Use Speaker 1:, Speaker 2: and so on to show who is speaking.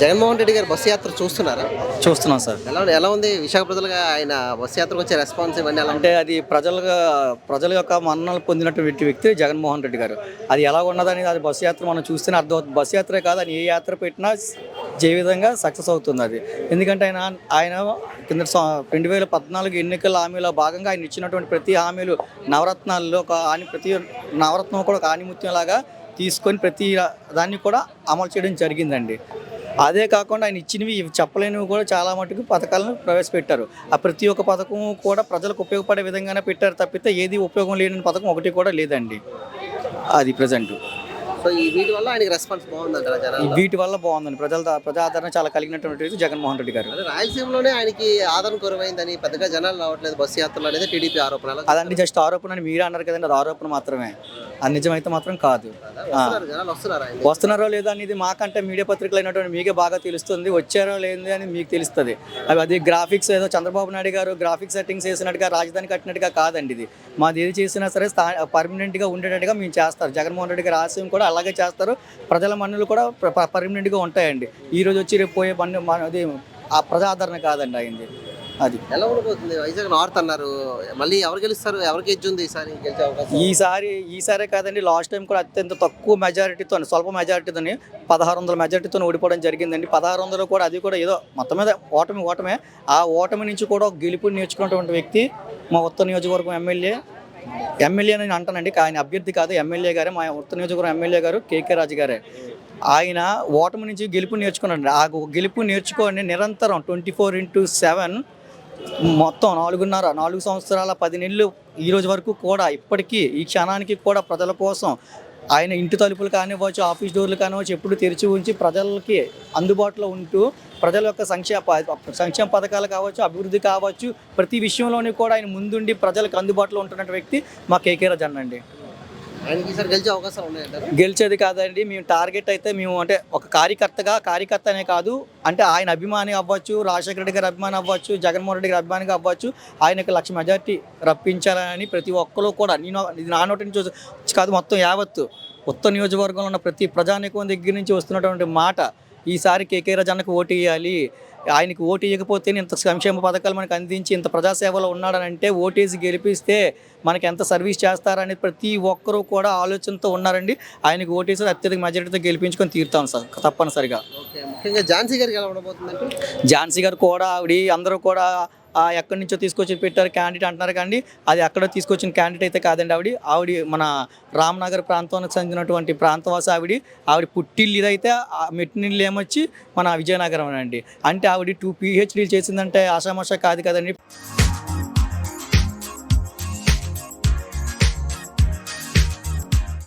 Speaker 1: జగన్మోహన్ రెడ్డి గారు బస్సు యాత్ర చూస్తున్నారా?
Speaker 2: చూస్తున్నాం సార్.
Speaker 1: ఎలా ఉంది విశాఖ ప్రజలుగా ఆయన బస్సు యాత్రకు వచ్చే రెస్పాన్స్ ఇవన్నీ ఎలా
Speaker 2: అంటే అది ప్రజల యొక్క మన్ననలు పొందినటువంటి వ్యక్తి జగన్మోహన్ రెడ్డి గారు. అది ఎలా ఉన్నదని అది బస్సు యాత్ర మనం చూస్తేనే అర్థమవుతుంది. బస్సు యాత్రే కాదు, అని ఏ యాత్ర పెట్టినా ఏ విధంగా సక్సెస్ అవుతుంది అది. ఎందుకంటే ఆయన కింద 2014 ఎన్నికల హామీలో భాగంగా ఆయన ఇచ్చినటువంటి ప్రతి హామీలు నవరత్నాల్లో ప్రతి నవరత్నం కూడా ఒక ఆణిముత్యం లాగా తీసుకొని ప్రతి దాన్ని కూడా అమలు చేయడం జరిగిందండి. అదే కాకుండా ఆయన ఇచ్చినవి చెప్పలేనివి కూడా చాలా మటుకు పథకాలను ప్రవేశపెట్టారు. ఆ ప్రతి ఒక్క పథకం కూడా ప్రజలకు ఉపయోగపడే విధంగానే పెట్టారు తప్పితే ఏది ఉపయోగం లేని పథకం ఒకటి కూడా లేదండి. అది ప్రజెంట్
Speaker 1: సో వీటి వల్ల ఆయనకి రెస్పాన్స్ బాగుందంటారా జనాలు?
Speaker 2: వీటి వల్ల బాగుందండి. ప్రజా ఆదరణ చాలా కలిగినటువంటి జగన్మోహన్ రెడ్డి గారు.
Speaker 1: రాయలసీమలోనే ఆయనకి ఆదరణ కొరవైందని పెద్దగా జనాలు రావట్లేదు బస్సు యాత్రలు అనేది టీడీపీ ఆరోపణ.
Speaker 2: అదండి జస్ట్ ఆరోపణ అని మీరే అన్నారు కదండి, అది ఆరోపణ మాత్రమే, అది నిజమైతే మాత్రం కాదు. వస్తున్నారో లేదా అనేది మాకంటే మీడియా పత్రికలు అయినటువంటి మీకే బాగా తెలుస్తుంది. వచ్చారో లేదని అని మీకు తెలుస్తుంది. అది గ్రాఫిక్స్ ఏదో చంద్రబాబు నాయుడు గారు గ్రాఫిక్స్ సెట్టింగ్స్ వేసినట్టుగా రాజధాని కట్టినట్టుగా కాదండి. ఇది మాది ఏది చేసినా సరే పర్మనెంట్గా ఉండేటట్టుగా మేము చేస్తారు. జగన్మోహన్ రెడ్డి గారి ఆశయం కూడా అలాగే చేస్తారు. ప్రజల మన్నులు కూడా పర్మనెంట్గా ఉంటాయండి. ఈరోజు వచ్చి రేపు పోయే అది ఆ ప్రజా ఆదరణ కాదండి అయింది. అది
Speaker 1: ఎలా ఉండబోతుంది? వైజాగ్ నార్త్ అన్నారు, మళ్ళీ ఎవరు గెలుస్తారు? ఎవరికి ఎడ్జ్ ఉంది ఈసారి గెలిచే అవకాశం?
Speaker 2: ఈసారే కాదండి, లాస్ట్ టైం కూడా అత్యంత తక్కువ మెజారిటీతో, స్వల్ప మెజారిటీతో 1600 మెజారిటీతో ఓడిపోవడం జరిగిందండి. 1600 కూడా అది కూడా ఏదో మొత్తం మీద ఓటమే. ఆ ఓటమి నుంచి కూడా గెలుపుని నేర్చుకున్నటువంటి వ్యక్తి మా ఉత్తర నియోజకవర్గం ఎమ్మెల్యే అని అంటానండి. ఆయన అభ్యర్థి కాదు, ఎమ్మెల్యే గారే, మా ఉత్తర నియోజకవర్గం ఎమ్మెల్యే గారు కేకే రాజు గారే. ఆయన ఓటమి నుంచి గెలుపు నేర్చుకున్నాడు. ఆ గెలుపు నేర్చుకొని నిరంతరం 24/7 మొత్తం 4 సంవత్సరాల 10 నెలలు ఈ రోజు వరకు కూడా ఇప్పటికీ ఈ క్షణానికి కూడా ప్రజల కోసం ఆయన ఇంటి తలుపులు కానివ్వచ్చు, ఆఫీస్ డోర్లు కానివ్వచ్చు ఎప్పుడు తెరిచి ఉంచి ప్రజలకి అందుబాటులో ఉంటూ ప్రజల యొక్క సంక్షేమ పథకాలు కావచ్చు, అభివృద్ధి కావచ్చు, ప్రతి విషయంలోని కూడా ఆయన ముందుండి ప్రజలకు అందుబాటులో ఉంటున్న వ్యక్తి మా కేకే రాజు అన్నండి.
Speaker 1: ఆయనకి ఈసారి గెలిచే అవకాశాలు ఉన్నాయంటారా?
Speaker 2: గెలిచేది కాదండి, మేము టార్గెట్ అయితే మేము అంటే ఒక కార్యకర్త అనే కాదు, అంటే ఆయన అభిమాని అవ్వచ్చు, రాజశేఖర రెడ్డి గారి అభిమాని అవ్వచ్చు, జగన్మోహన్ రెడ్డి గారి అభిమానిగా అవ్వచ్చు, ఆయనకు 1,00,000 మెజార్టీ రప్పించాలని ప్రతి ఒక్కరు కూడా నా నోటి నుంచి కాదు, మొత్తం యావత్తు ఉత్తర నియోజకవర్గంలో ఉన్న ప్రతి ప్రజానీకం దగ్గర నుంచి వస్తున్నటువంటి మాట, ఈసారి కేకే రాజు అన్నకు ఓటు వేయాలి. ఆయనకి ఓటు ఇవ్వకపోతే ఇంత సంక్షేమ పథకాలు మనకు అందించి ఇంత ప్రజాసేవలో ఉన్నాడనంటే ఓటేసి గెలిపిస్తే మనకి ఎంత సర్వీస్ చేస్తారనేది ప్రతి ఒక్కరూ కూడా ఆలోచనతో ఉన్నారండి. ఆయనకి ఓటేసి అత్యధిక మెజారిటీతో గెలిపించుకొని తీరుతాం సార్ తప్పనిసరిగా.
Speaker 1: ముఖ్యంగా ఝాన్సీ గారికి ఎలా ఉండబోతుందంటే?
Speaker 2: ఝాన్సీ గారు కూడా అందరూ కూడా ఎక్కడి నుంచో తీసుకొచ్చి పెట్టారు క్యాండిడేట్ అంటున్నారు, కానీ అది ఎక్కడో తీసుకొచ్చిన క్యాండిడేట్ అయితే కాదండి. ఆవిడ మన రామ్నగర్ ప్రాంతానికి చెందినటువంటి ప్రాంతవాసి. ఆవిడ పుట్టిల్లు ఇదైతే మెట్టినిల్లు ఏమొచ్చి మన విజయనగరం అండి. అంటే ఆవిడ 2 PhDలు చేసిందంటే ఆషామాషా కాదు కదండి.